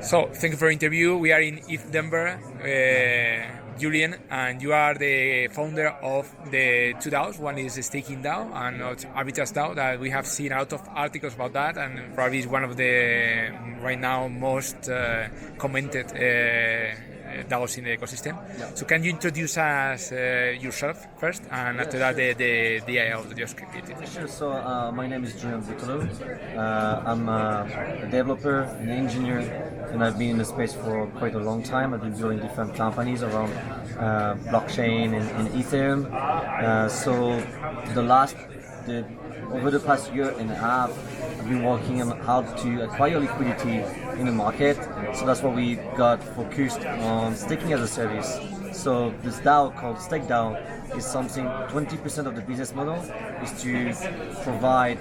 So, thank you for the interview. We are in East Denver, Julien, and you are the founder of the two DAOs. One is the staking DAO and Arbitrage DAO, that we have seen a lot of articles about that, and probably is one of the right now most commented DAOs in the ecosystem. Yeah. So can you introduce us yourself first, and after that the DAO that you have created? Sure. So my name is Julien Bouteloup. I'm a developer, an engineer, and I've been in the space for quite a long time. I've been building different companies around blockchain and Ethereum. Over the past year and a half, I've been working on how to acquire liquidity in the market. So that's what we got focused on, staking as a service. So this DAO called Stake DAO is something, 20% of the business model is to provide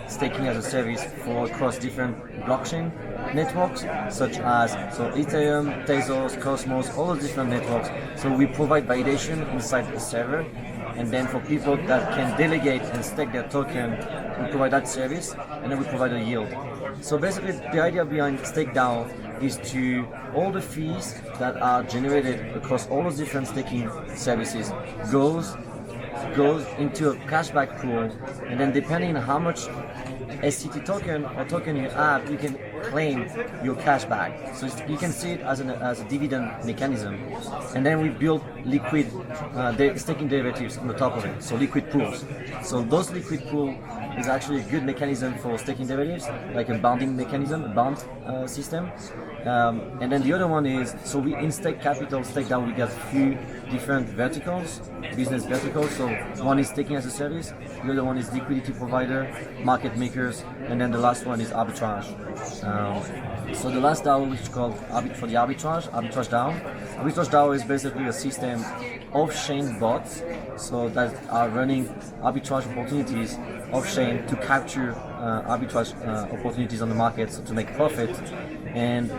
staking as a service for across different blockchain networks, such as Ethereum, Tezos, Cosmos, all the different networks. So we provide validation inside the server, and then for people that can delegate and stake their token, we provide that service, and then we provide a yield. So basically, the idea behind Stake DAO is to all the fees that are generated across all those different staking services goes into a cashback pool, and then depending on how much SCT token or token you have, you can claim your cash back. So you can see it as a dividend mechanism. And then we build liquid staking derivatives on the top of it, so liquid pools. So those liquid pool is actually a good mechanism for staking derivatives, like a bonding mechanism, a bond system. And then the other one is, so we in Stake Capital, Stake DAO, we got a few different verticals, business verticals. So one is staking as a service, the other one is liquidity provider, market makers, and then the last one is arbitrage. So the last DAO, which is called for the Arbitrage DAO. Arbitrage DAO is basically a system of chain bots, so that are running arbitrage opportunities off-chain to capture arbitrage opportunities on the market, so to make profit. And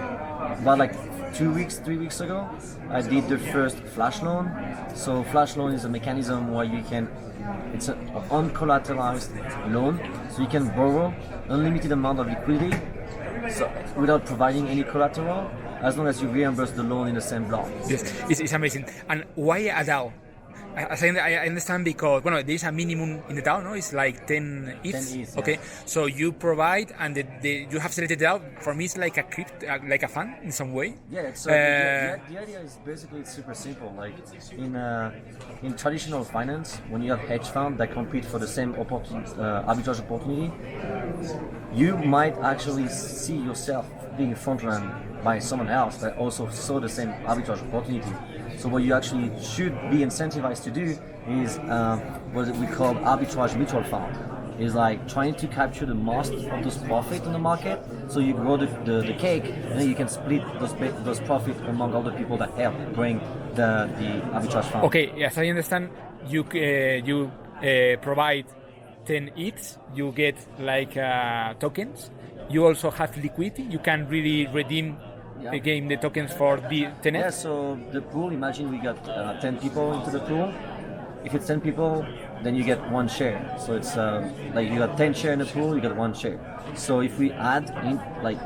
about like 3 weeks ago, I did the first flash loan. So flash loan is a mechanism where it's an uncollateralized loan, so you can borrow unlimited amount of liquidity, so without providing any collateral, as long as you reimburse the loan in the same block. Yes, it's amazing. And why a DAO? As I understand, because there is a minimum in the DAO, no? It's like 10 ETH. 10 ETH, okay. Yeah. So you provide, and you have selected DAO. For me, it's like a fund in some way. Yeah. So the idea is basically it's super simple. Like in traditional finance, when you have hedge funds that compete for the same arbitrage opportunity, you might actually see yourself being front run by someone else that also saw the same arbitrage opportunity. So what you actually should be incentivized to do is what we call arbitrage mutual fund. Is like trying to capture the most of those profit in the market. So you grow the cake, and then you can split those profit among all the people that help bring the arbitrage fund. Okay, yes, I understand. You provide 10 ETH, you get like tokens. You also have liquidity. You can really redeem again the tokens for the 10 ETH. Yeah, so the pool, imagine we got 10 people into the pool. If it's 10 people, then you get one share. So it's like you got 10 shares in the pool, you get one share. So if we add in like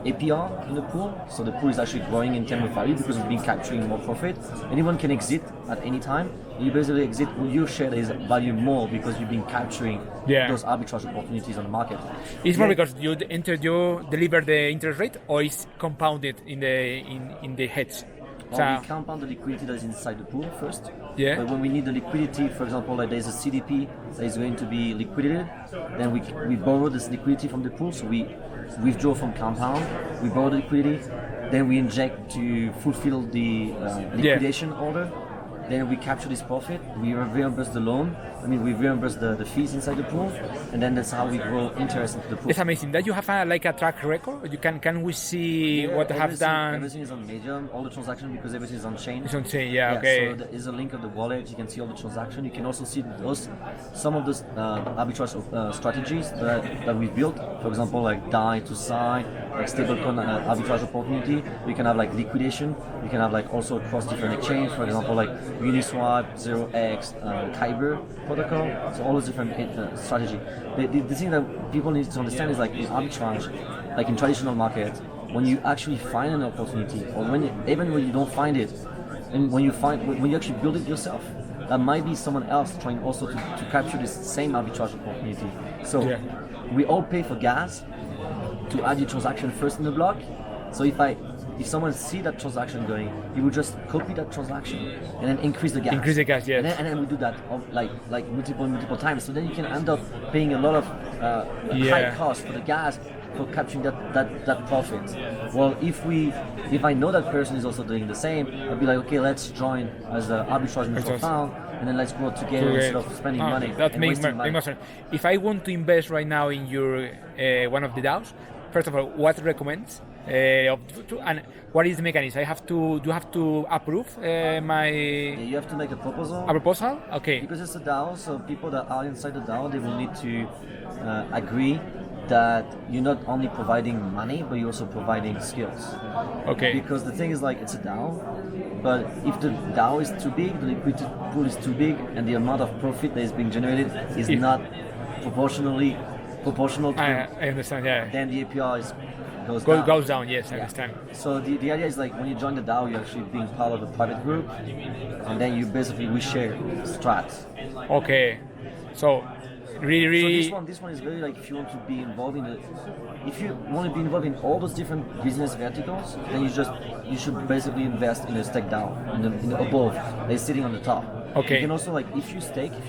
APR in the pool, so the pool is actually growing in terms of value because we've been capturing more profit. Anyone can exit at any time. You basically exit with your share that is valued more because you've been capturing those arbitrage opportunities on the market. It's more because you deliver the interest rate, or it's compounded in the hedge. We compound the liquidity that is inside the pool first. Yeah. But when we need the liquidity, for example, like there's a CDP that is going to be liquidated, then we borrow this liquidity from the pool. So we withdraw from compound, we borrow the liquidity, then we inject to fulfill the liquidation order. Then we capture this profit, we reimburse the loan, we reimburse the fees inside the pool, and then that's how we grow interest into the pool. It's amazing that you have a track record. Can we see what have done? Everything is on Medium, all the transactions, because everything is on chain. It's on chain, okay. So there is a link of the wallet. You can see all the transactions. You can also see some of those arbitrage strategies that we built. For example, like DAI to SAI, like stablecoin arbitrage opportunity. You can have like liquidation. You can have like also across different exchanges. For example, like Uniswap, 0x, Kyber protocol. So all those different strategy. The thing that people need to understand is like in arbitrage, like in traditional market, when you actually find an opportunity, or even when you don't find it, and when you actually build it yourself, there might be someone else trying also to capture this same arbitrage opportunity. So we all pay for gas to add your transaction first in the block. So if someone see that transaction going, he would just copy that transaction and then increase the gas. Increase the gas, yes. And then we do that like multiple times. So then you can end up paying a lot of high cost for the gas for capturing that profit. Well, if I know that person is also doing the same, I'll be like, okay, let's join as an arbitrage mutual fund, and then let's grow together instead of spending money. That and makes wasting money. sense. If I want to invest right now in your one of the DAOs, first of all, what recommends? And what is the mechanism? Do you have to approve my? Yeah, you have to make a proposal. A proposal? Okay. Because it's a DAO, so people that are inside the DAO, they will need to agree that you're not only providing money, but you're also providing skills. Okay. Because the thing is, like, it's a DAO, but if the DAO is too big, the liquidity pool is too big, and the amount of profit that is being generated is not proportional to I understand. Yeah. then the APR Goes down. Yes, I understand. So the idea is, like, when you join the DAO, you're actually being part of a private group, and then we share strats. Okay. So really. So this one is very, like, if you want to be involved if you want to be involved in all those different business verticals, then you should basically invest in a stake DAO, in the above, that is sitting on the top. Okay. You can also, like, if you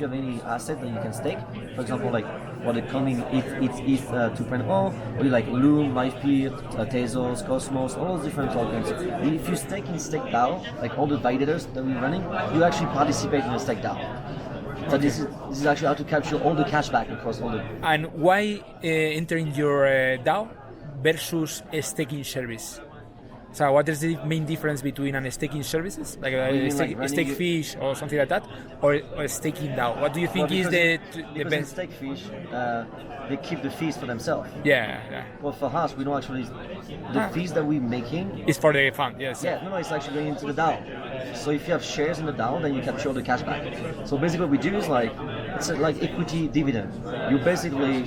have any asset that you can stake, for example, like what the coming ETH 2.0, or like Loom, LifePeer, Tezos, Cosmos, all those different tokens. If you stake in stake DAO, like all the validators that we're running, you actually participate in a stake DAO. So this is actually how to capture all the cash back across all the. And why entering your DAO versus a staking service? So what is the main difference between a staking services, like a stake fish or something like that, or a staking DAO? What do you think is the because best? in stake fish, they keep the fees for themselves. Yeah. Well, for us, we don't actually. The fees that we're making It's for the fund, yes. Yeah, no, it's actually going into the DAO. So if you have shares in the DAO, then you capture all the cash back. So basically, what we do is it's like equity dividend. You basically,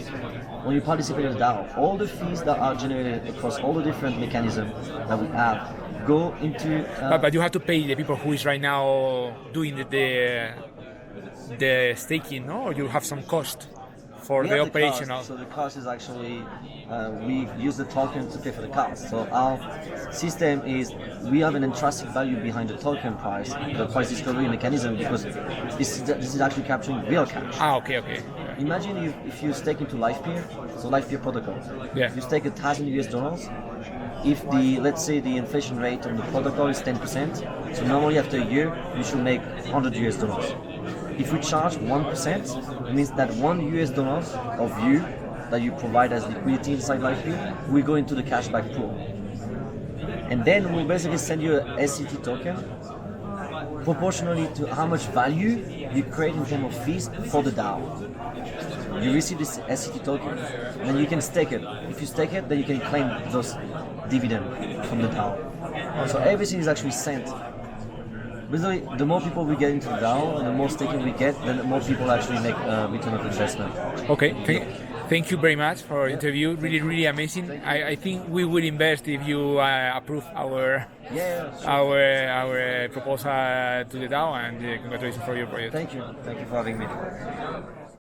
when you participate in the DAO, all the fees that are generated across all the different mechanisms that we have go into. But you have to pay the people who is right now doing the staking, no? Or you have some cost for the operation. So the cost is actually we use the token to pay for the cost. So our system is we have an intrinsic value behind the token price, the price discovery mechanism, because this is actually capturing real cash. Okay. Imagine if you stake into LifePeer, so LifePeer protocol. Yeah. You stake $1,000. If let's say the inflation rate on the protocol is 10%, so normally after a year you should make $100. If we charge 1%, it means that $1 of you that you provide as liquidity inside LifePeer will go into the cashback pool. And then we'll basically send you a SCT token proportionally to how much value you create in terms of fees for the DAO. You receive this SCT token, and then you can stake it. If you stake it, then you can claim those dividends from the DAO. So everything is actually sent. Basically, the more people we get into the DAO and the more staking we get, then the more people actually make a return of investment. Okay, thank you very much for the interview. Really amazing. I think we will invest if you approve our proposal to the DAO, and congratulations for your project. Thank you for having me.